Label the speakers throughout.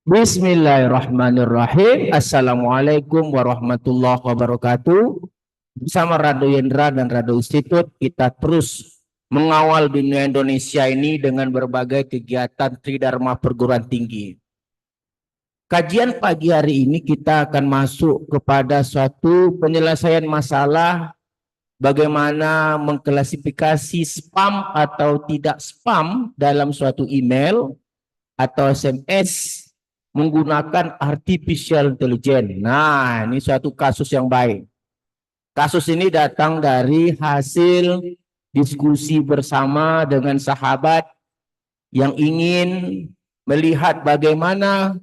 Speaker 1: Bismillahirrahmanirrahim. Assalamualaikum warahmatullahi wabarakatuh. Bersama Rado Yendra dan Rado Institute, kita terus mengawal dunia Indonesia ini dengan berbagai kegiatan Tridharma perguruan tinggi. Kajian pagi hari ini kita akan masuk kepada suatu penyelesaian masalah bagaimana mengklasifikasi spam atau tidak spam dalam suatu email atau SMS menggunakan artificial intelligence. Nah, ini suatu kasus yang baik. Kasus ini datang dari hasil diskusi bersama dengan sahabat yang ingin melihat bagaimana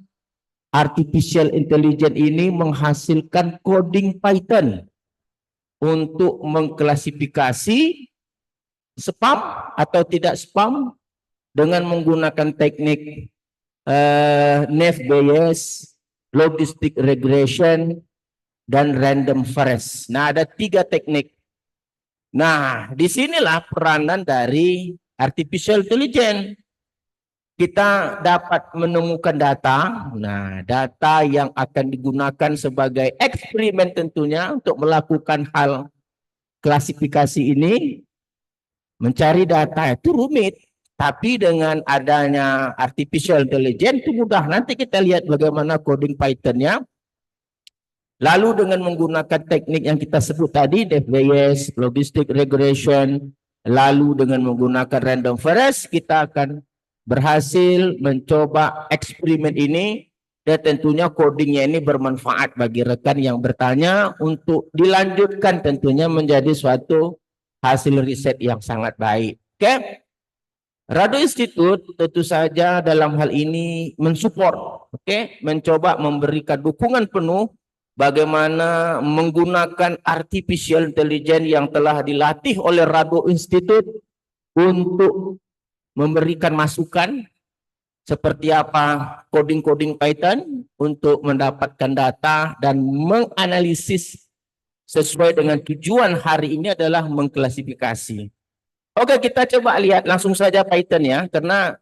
Speaker 1: artificial intelligence ini menghasilkan coding Python untuk mengklasifikasi spam atau tidak spam dengan menggunakan teknik Naive-Bayes, logistic regression, dan random forest. Nah, ada 3 teknik. Nah, disinilah peranan dari artificial intelligence. Kita dapat menemukan data. Nah, data yang akan digunakan sebagai eksperimen tentunya untuk melakukan hal klasifikasi ini. Mencari data itu rumit. Tapi dengan adanya artificial intelligence itu mudah. Nanti kita lihat bagaimana coding Python-nya. Lalu dengan menggunakan teknik yang kita sebut tadi, Naive-Bayes, logistic regression, lalu dengan menggunakan random forest, kita akan berhasil mencoba eksperimen ini. Dan tentunya codingnya ini bermanfaat bagi rekan yang bertanya untuk dilanjutkan tentunya menjadi suatu hasil riset yang sangat baik. Oke? Rado Institute tentu saja dalam hal ini mensupport, mencoba memberikan dukungan penuh bagaimana menggunakan artificial intelligence yang telah dilatih oleh Rado Institute untuk memberikan masukan seperti apa coding-coding Python untuk mendapatkan data dan menganalisis sesuai dengan tujuan hari ini adalah mengklasifikasi. Oke, kita coba lihat langsung saja Python ya, karena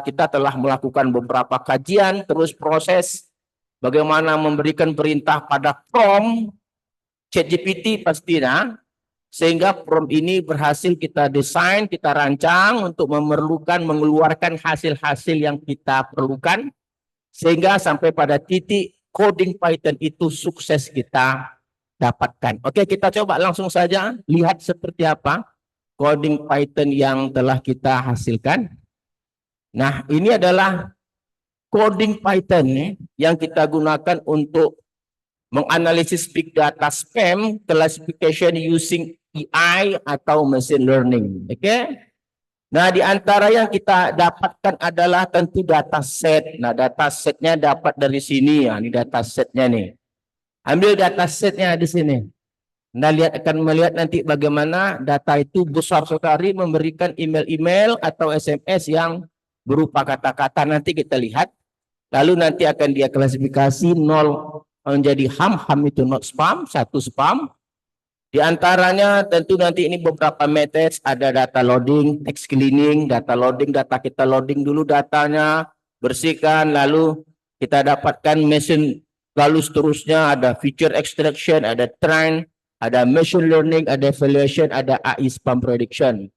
Speaker 1: kita telah melakukan beberapa kajian, terus proses bagaimana memberikan perintah pada prompt ChatGPT pastinya, sehingga prompt ini berhasil kita desain, kita rancang untuk mengeluarkan hasil-hasil yang kita perlukan, sehingga sampai pada titik coding Python itu sukses kita dapatkan. Oke, kita coba langsung saja lihat seperti apa coding Python yang telah kita hasilkan. Nah, ini adalah coding Python yang kita gunakan untuk menganalisis big data spam classification using AI atau machine learning. Oke. Nah, di antara yang kita dapatkan adalah tentu data set. Nah, data setnya dapat dari sini ya. Ini data setnya nih. Ambil data setnya di sini. Anda akan melihat nanti bagaimana data itu besar sekali memberikan email-email atau SMS yang berupa kata-kata. Nanti kita lihat. Lalu nanti akan dia klasifikasi 0 menjadi ham itu not spam, 1 spam. Di antaranya tentu nanti ini beberapa metode, ada data loading, text cleaning, data loading, data kita loading dulu datanya, bersihkan, lalu kita dapatkan machine, lalu seterusnya ada feature extraction, ada train, ada machine learning, ada evaluation, ada AI spam prediction.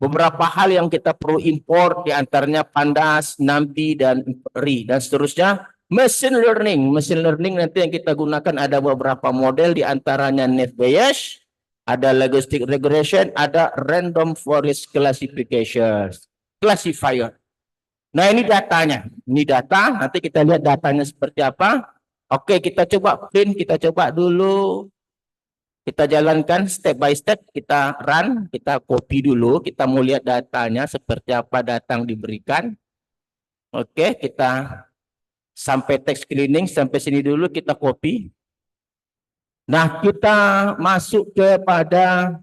Speaker 1: Beberapa hal yang kita perlu import diantaranya Pandas, NumPy, dan RI, dan seterusnya. Machine learning. Machine learning nanti yang kita gunakan ada beberapa model diantaranya Naive-Bayes, ada logistic regression, ada random forest classification. Classifier. Nah, ini datanya. Ini data, nanti kita lihat datanya seperti apa. Oke, kita coba print, kita coba dulu. Kita jalankan step by step, kita run, kita copy dulu, kita mau lihat datanya seperti apa data yang diberikan. Oke, kita sampai text cleaning, sampai sini dulu kita copy. Nah, kita masuk kepada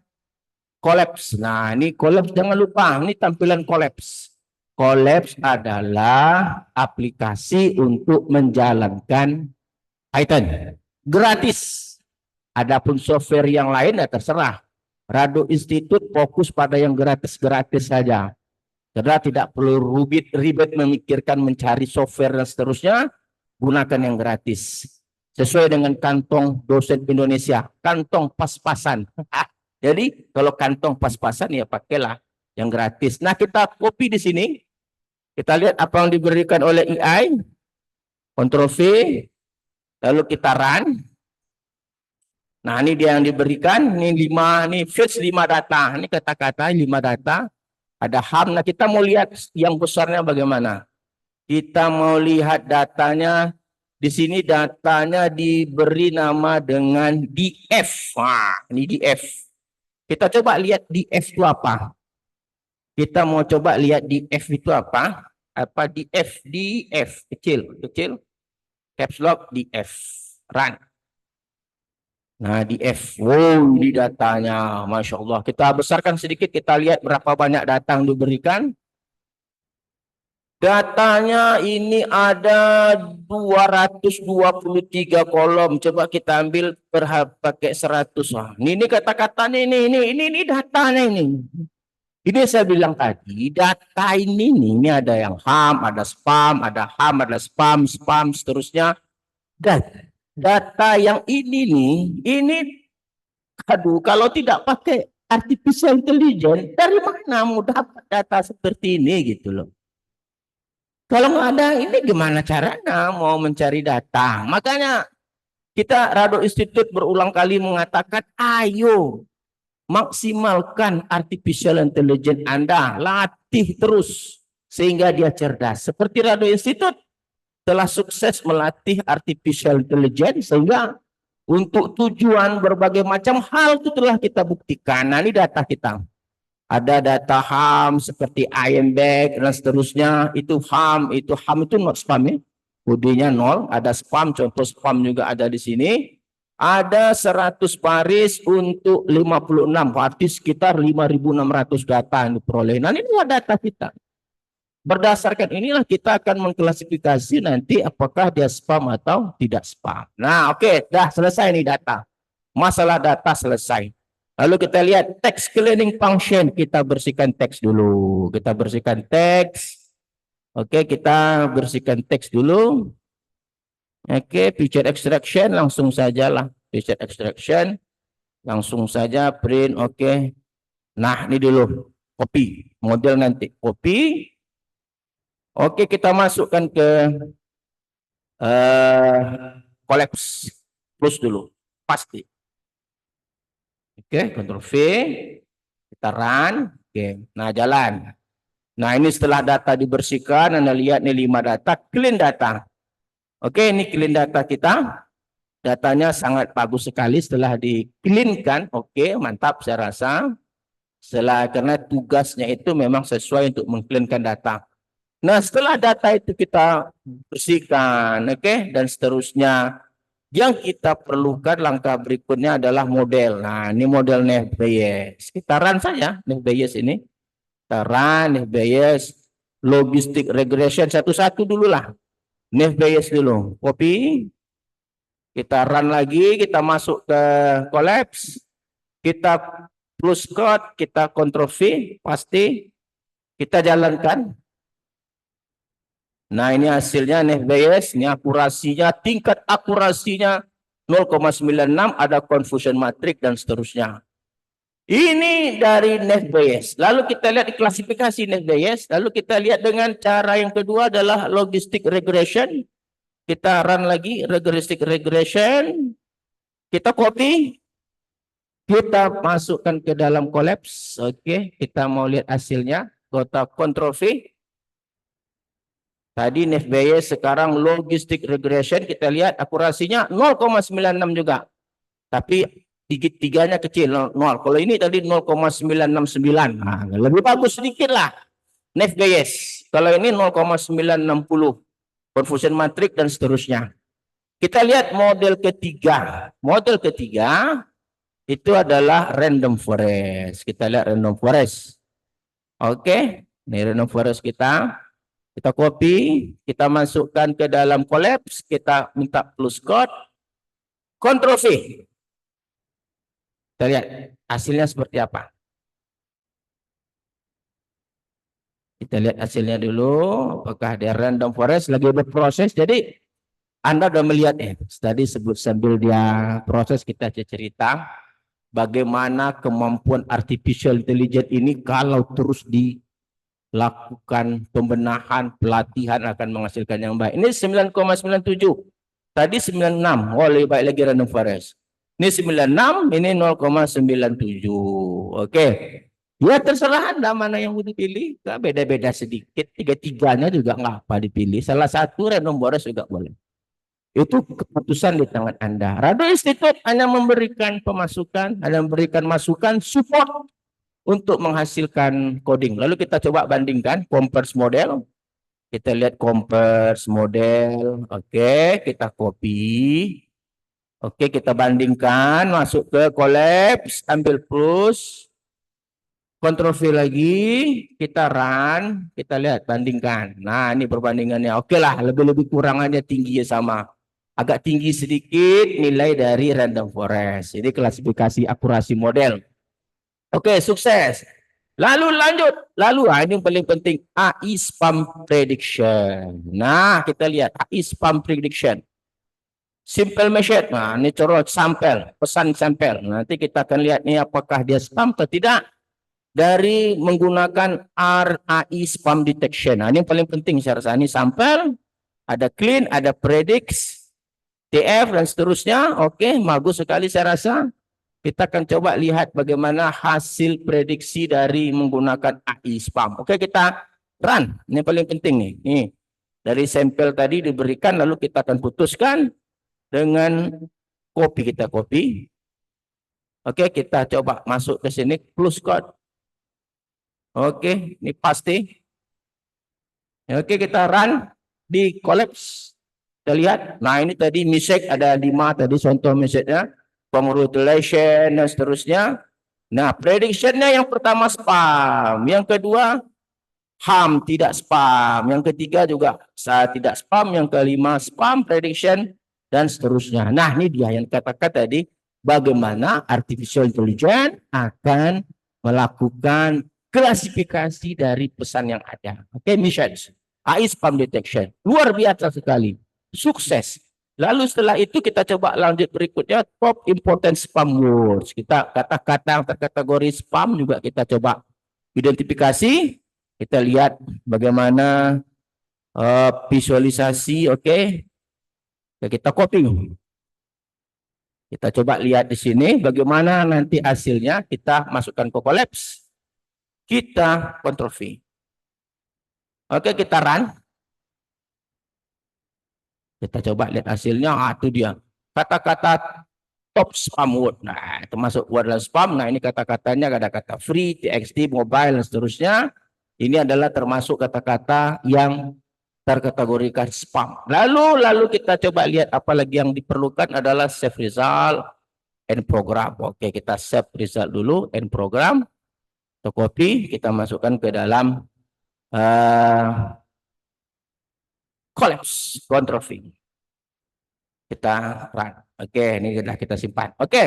Speaker 1: collapse. Nah, ini collapse jangan lupa, ini tampilan collapse. Collapse adalah aplikasi untuk menjalankan Python. Gratis. Adapun software yang lain ya terserah. Rado Institute fokus pada yang gratis-gratis saja. Karena tidak perlu ribet memikirkan mencari software dan seterusnya, gunakan yang gratis. Sesuai dengan kantong dosen Indonesia, kantong pas-pasan. Jadi kalau kantong pas-pasan ya pakailah yang gratis. Nah, kita copy di sini. Kita lihat apa yang diberikan oleh AI. Ctrl V, lalu kita run. Nah, ini dia yang diberikan. Ini 5, ini fetch 5 data. Ini kata-kata 5 data. Ada HAM. Nah, kita mau lihat yang besarnya bagaimana. Kita mau lihat datanya. Di sini datanya diberi nama dengan DF. Wah, ini DF. Kita coba lihat DF itu apa. Kita mau coba lihat DF itu apa. Apa DF? DF. Kecil. Caps lock DF. Run. Nah, DF. Wow, ini datanya. Masya Allah. Kita besarkan sedikit. Kita lihat berapa banyak data yang diberikan. Datanya ini ada 223 kolom. Coba kita ambil pakai 100. Wah, ini kata-katanya ini datanya ini. Ini saya bilang tadi, data ini ada yang HAM, ada spam, ada HAM, ada spam, seterusnya. Dan data yang ini aduh, kalau tidak pakai artificial intelligence, dari mana mau dapat data seperti ini gitu loh. Kalau nggak ada ini gimana caranya mau mencari data? Makanya kita Rado Institute berulang kali mengatakan, ayo maksimalkan artificial intelligence Anda, latih terus sehingga dia cerdas. Seperti Rado Institute telah sukses melatih artificial intelligence sehingga untuk tujuan berbagai macam hal itu telah kita buktikan. Nah, ini data kita. Ada data HAM seperti IMBag dan seterusnya. Itu HAM itu not spam ya. Kodenya 0, ada spam, contoh spam juga ada di sini. Ada 100 baris untuk 56, berarti sekitar 5.600 data yang diperoleh. Nah, ini data kita. Berdasarkan inilah kita akan mengklasifikasi nanti apakah dia spam atau tidak spam. Nah, oke, dah selesai nih data. Masalah data selesai. Lalu kita lihat text cleaning function. Kita bersihkan teks dulu. Kita bersihkan teks. Oke, kita bersihkan teks dulu. Oke, picture extraction langsung saja lah. Picture extraction langsung saja print. Oke. Nah, ini dulu copy. Model nanti copy. Oke, kita masukkan ke collapse. Plus dulu. Pasti. Oke, Ctrl V. Kita run. Oke, nah jalan. Nah, ini setelah data dibersihkan, Anda lihat nih 5 data, clean data. Oke, ini clean data kita. Datanya sangat bagus sekali setelah di-cleankan. Oke, mantap saya rasa. Karena tugasnya itu memang sesuai untuk meng-cleankan data. Nah, setelah data itu kita bersihkan, oke, dan seterusnya. Yang kita perlukan langkah berikutnya adalah model. Nah, ini model Nest.js. Kita run saja Nest.js ini. Kita run Nest.js logistic regression satu-satu dulu lah. Nest.js dulu. Copy. Kita run lagi, kita masuk ke collapse. Kita plus code, kita Ctrl V, pasti. Kita jalankan. Nah, ini hasilnya Nest.js, ini akurasinya, tingkat akurasinya 0,96, ada confusion matrix dan seterusnya. Ini dari Nest.js. Lalu kita lihat di klasifikasi Nest.js, lalu kita lihat dengan cara yang kedua adalah logistic regression. Kita run lagi logistic regression. Kita copy. Kita masukkan ke dalam collapse. Oke, kita mau lihat hasilnya. Kita Ctrl V. Tadi Nest.js, sekarang logistic regression, kita lihat akurasinya 0,96 juga. Tapi digit tiganya kecil, 0. Kalau ini tadi 0,969. Nah, lebih bagus sedikit lah Nest.js. Kalau ini 0,960. Confusion matrix dan seterusnya. Kita lihat model ketiga. Model ketiga itu adalah random forest. Kita lihat random forest. Oke, ini random forest kita. Kita copy, kita masukkan ke dalam collapse, kita minta plus code, Ctrl V. Kita lihat hasilnya seperti apa. Kita lihat hasilnya dulu, apakah dia random forest lagi berproses. Jadi Anda udah melihat tadi sebut sambil dia proses, kita cerita bagaimana kemampuan artificial intelligence ini kalau terus dilakukan pembenahan, pelatihan akan menghasilkan yang baik. Ini 9,97. Tadi 96. Oh, lebih baik lagi random forest. Ini 96, ini 0,97. Oke. Ya terserah Anda mana yang mau dipilih. Beda-beda sedikit. Tiga-tiganya juga nggak apa dipilih. Salah satu random forest juga boleh. Itu keputusan di tangan Anda. Rado Institute hanya memberikan pemasukan, hanya memberikan masukan, support untuk menghasilkan coding. Lalu kita coba bandingkan compare model. Kita lihat compare model. Oke, kita copy. Oke, kita bandingkan, masuk ke collapse, ambil plus. Ctrl V lagi, kita run, kita lihat, bandingkan. Nah, ini perbandingannya. Oke lah, lebih-lebih kurangannya tinggi ya sama. Agak tinggi sedikit nilai dari random forest. Ini klasifikasi akurasi model. Oke, sukses. Lalu lanjut. Lalu, ini yang paling penting, AI spam prediction. Nah, kita lihat AI spam prediction. Simple message. Nah, ini corot sampel, pesan sampel. Nanti kita akan lihat nih apakah dia spam atau tidak. Dari menggunakan RAI spam detection. Nah, ini yang paling penting saya rasa. Ini sampel, ada clean, ada predicts, TF dan seterusnya. Oke, bagus sekali saya rasa. Kita akan coba lihat bagaimana hasil prediksi dari menggunakan AI spam. Oke, kita run. Ini paling penting nih. Nih, dari sampel tadi diberikan, lalu kita akan putuskan dengan copy. Kita copy. Oke, kita coba masuk ke sini, close code. Oke, ini pasti. Oke, kita run di collapse. Kita lihat. Nah, ini tadi message ada 5 tadi contoh message-nya. Congratulations dan seterusnya. Nah, prediction-nya yang pertama spam, yang kedua HAM tidak spam, yang ketiga juga tidak spam, yang kelima spam prediction dan seterusnya. Nah, ini dia yang kata-kata tadi bagaimana artificial intelligence akan melakukan klasifikasi dari pesan yang ada. Oke, missions. AI spam detection. Luar biasa sekali. Sukses. Lalu setelah itu kita coba lanjut berikutnya, top important spam words. Kita kata-kata yang terkategori spam juga kita coba identifikasi. Kita lihat bagaimana visualisasi. Oke. Kita copy. Kita coba lihat di sini bagaimana nanti hasilnya. Kita masukkan ke collapse. Kita Ctrl V. Oke, kita run. Kita coba lihat hasilnya. Itu dia. Kata-kata top spam word. Nah, termasuk word dan spam. Nah, ini kata-katanya ada kata free, txt, mobile, dan seterusnya. Ini adalah termasuk kata-kata yang terkategorikan spam. Lalu kita coba lihat apalagi yang diperlukan adalah save result and program. Oke, kita save result dulu and program. Kita copy, kita masukkan ke dalam collapse, Ctrl V. Kita run. Oke, ini sudah kita simpan. Oke.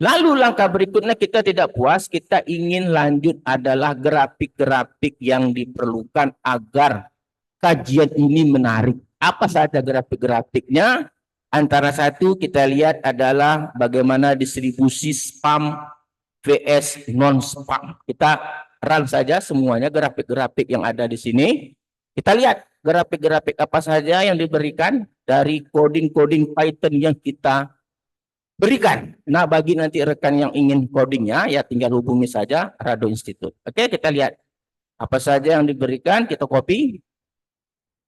Speaker 1: Lalu langkah berikutnya kita tidak puas, kita ingin lanjut adalah grafik-grafik yang diperlukan agar kajian ini menarik. Apa saja grafik-grafiknya? Antara satu kita lihat adalah bagaimana distribusi spam vs non-spam. Kita run saja semuanya grafik-grafik yang ada di sini. Kita lihat grafik-grafik apa saja yang diberikan dari coding-coding Python yang kita berikan. Nah, bagi nanti rekan yang ingin codingnya, ya tinggal hubungi saja Rado Institute. Oke, kita lihat apa saja yang diberikan, kita copy.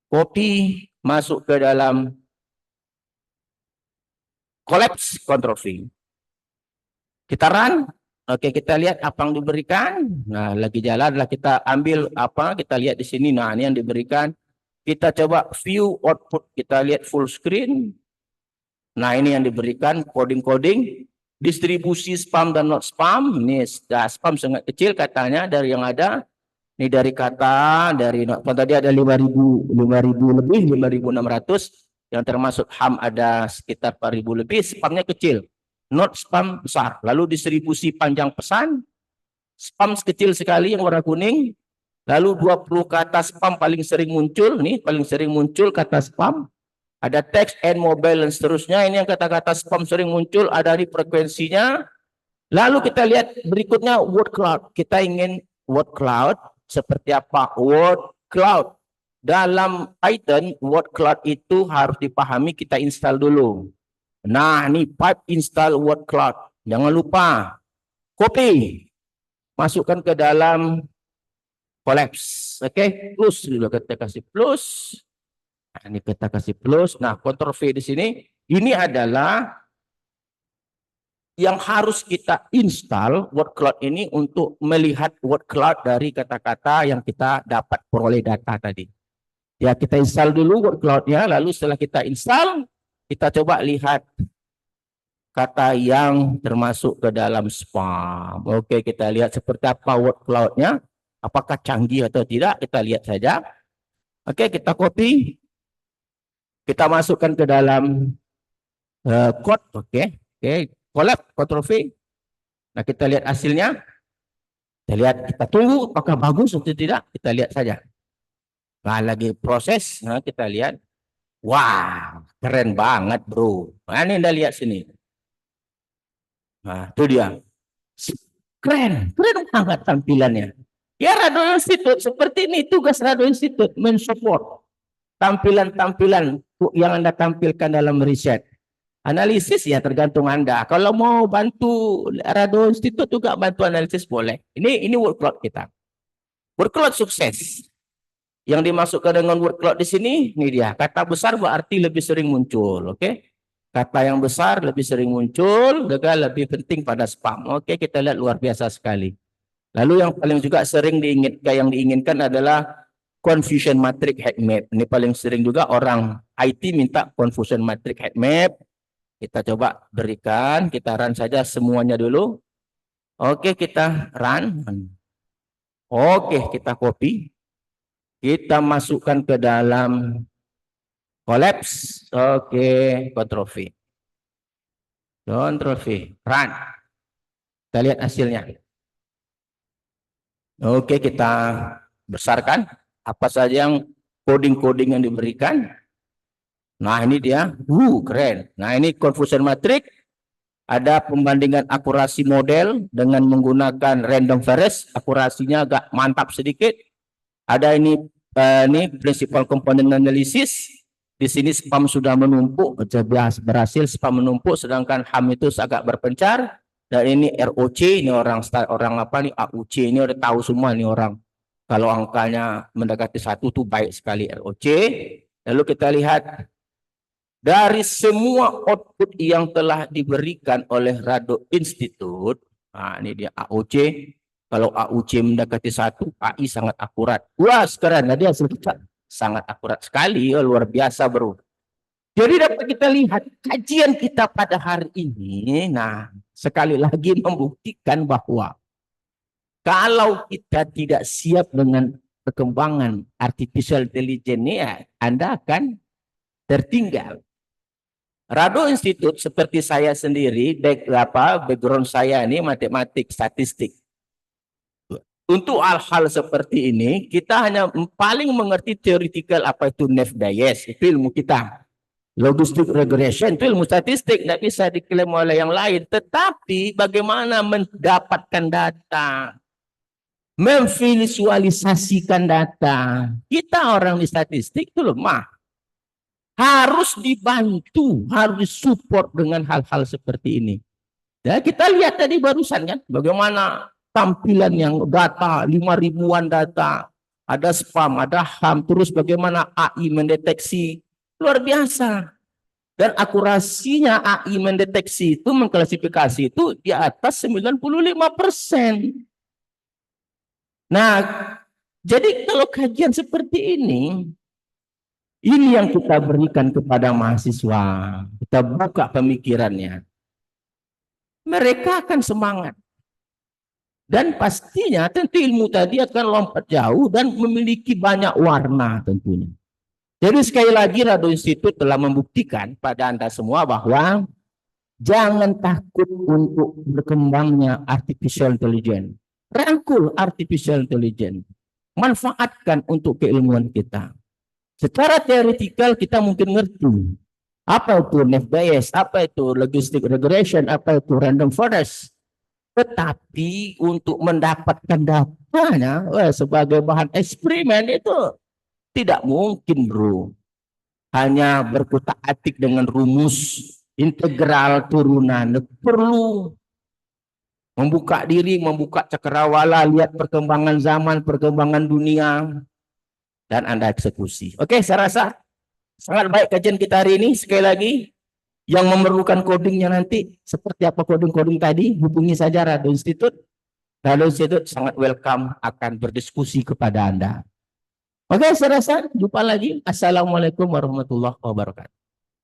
Speaker 1: Copy, masuk ke dalam collapse, Ctrl V. Kita run. Oke, kita lihat apa yang diberikan. Nah, lagi jalan lah kita ambil apa, kita lihat di sini. Nah, ini yang diberikan. Kita coba view output, kita lihat full screen. Nah, ini yang diberikan coding-coding, distribusi spam dan not spam. Ini spam sangat kecil katanya dari yang ada. Ini dari kata, dari not spam tadi ada 5.000 lebih, 5.600. Yang termasuk HAM ada sekitar 4.000 lebih, spamnya kecil. Not spam besar. Lalu distribusi panjang pesan, spam kecil sekali yang warna kuning. Lalu 20 kata spam paling sering muncul, nih paling sering muncul kata spam. Ada text and mobile dan seterusnya. Ini yang kata-kata spam sering muncul, ada di frekuensinya. Lalu kita lihat berikutnya word cloud. Kita ingin word cloud seperti apa? Word cloud. Dalam Python, word cloud itu harus dipahami, kita install dulu. Nah, ini pipe install word cloud. Jangan lupa, copy. Masukkan ke dalam collapse. Oke, plus dulu, kita kasih plus. Nah, ini kita kasih plus. Nah, Ctrl V di sini, ini adalah yang harus kita install word cloud ini untuk melihat word cloud dari kata-kata yang kita dapat peroleh data tadi. Ya, kita install dulu word cloud-nya, lalu setelah kita install, kita coba lihat kata yang termasuk ke dalam spam. Oke, kita lihat seperti apa word cloud-nya. Apakah canggih atau tidak, kita lihat saja. Oke, kita copy. Kita masukkan ke dalam code. Oke, collab, Ctrl V. Nah, kita lihat hasilnya. Kita lihat, kita tunggu apakah bagus atau tidak. Kita lihat saja. Nah, lagi proses. Nah, kita lihat. Wah, keren banget, bro. Nah, ini Anda lihat sini. Nah, itu dia. Keren banget tampilannya. Ya, Radio Institute seperti ini, tugas Radio Institute mensupport tampilan-tampilan yang Anda tampilkan dalam riset. Analisis ya tergantung Anda. Kalau mau bantu Radio Institute juga bantu analisis boleh. Ini word cloud kita. Word cloud sukses. Yang dimasukkan dengan word cloud di sini, ini dia. Kata besar berarti lebih sering muncul, oke? Kata yang besar lebih sering muncul, juga lebih penting pada spam. Oke, kita lihat luar biasa sekali. Lalu yang paling juga sering diinginkan adalah confusion matrix heat map. Ini paling sering juga orang IT minta confusion matrix heat map. Kita coba berikan, kita run saja semuanya dulu. Oke, kita run. Oke, kita copy. Kita masukkan ke dalam collapse. Oke, Ctrl V. Ctrl V, run. Kita lihat hasilnya. Oke, kita besarkan apa saja yang coding-coding yang diberikan. Nah, ini dia. Keren. Nah, ini confusion matrix. Ada pembandingan akurasi model dengan menggunakan random forest. Akurasinya agak mantap sedikit. Ada ini principal component analysis. Di sini spam sudah menumpuk, berhasil spam menumpuk, sedangkan HAM itu agak berpencar. Dan ini ROC, ini orang apa nih, AUC, ini udah tahu semua nih orang. Kalau angkanya mendekati 1 tuh baik sekali ROC. Lalu kita lihat dari semua output yang telah diberikan oleh Radio Institute. Nah, ini dia AOC. Kalau AUC mendekati 1, AI sangat akurat. Wah, sekarang dia sangat akurat sekali, luar biasa, bro. Jadi dapat kita lihat kajian kita pada hari ini. Nah, sekali lagi membuktikan bahwa kalau kita tidak siap dengan perkembangan artificial intelligence ini, ya, Anda akan tertinggal. Radio Institute seperti saya sendiri, background saya ini matematik, statistik. Untuk hal-hal seperti ini, kita hanya paling mengerti theoretical apa itu Naive-Bayes, itu ilmu kita. Logistic regression itu ilmu statistik, tidak bisa diklaim oleh yang lain. Tetapi bagaimana mendapatkan data, memvisualisasikan data, kita orang di statistik itu lemah. Harus dibantu, harus disupport dengan hal-hal seperti ini. Ya, kita lihat tadi barusan kan, bagaimana tampilan yang data, 5.000-an data, ada spam, ada HAM, terus bagaimana AI mendeteksi, luar biasa. Dan akurasinya AI mendeteksi itu, mengklasifikasi itu di atas 95%. Nah, jadi kalau kajian seperti ini yang kita berikan kepada mahasiswa, kita buka pemikirannya. Mereka akan semangat. Dan pastinya tentu ilmu tadi akan lompat jauh dan memiliki banyak warna tentunya. Jadi sekali lagi Radio Institute telah membuktikan pada Anda semua bahwa jangan takut untuk berkembangnya artificial intelligence. Rangkul artificial intelligence. manfaatkan untuk keilmuan kita. Secara teoretikal kita mungkin ngerti apa itu naive Bayes, apa itu logistic regression, apa itu random forest. Tetapi untuk mendapatkan datanya sebagai bahan eksperimen itu tidak mungkin, bro. Hanya berkutak-atik dengan rumus integral turunan. Perlu membuka diri, membuka cakrawala, lihat perkembangan zaman, perkembangan dunia, dan Anda eksekusi. Oke, saya rasa sangat baik kajian kita hari ini. Sekali lagi, yang memerlukan codingnya nanti, seperti apa coding-coding tadi, hubungi saja Rado Institute. Rado Institute sangat welcome akan berdiskusi kepada Anda. Oke, saya rasa jumpa lagi. Assalamualaikum warahmatullahi wabarakatuh.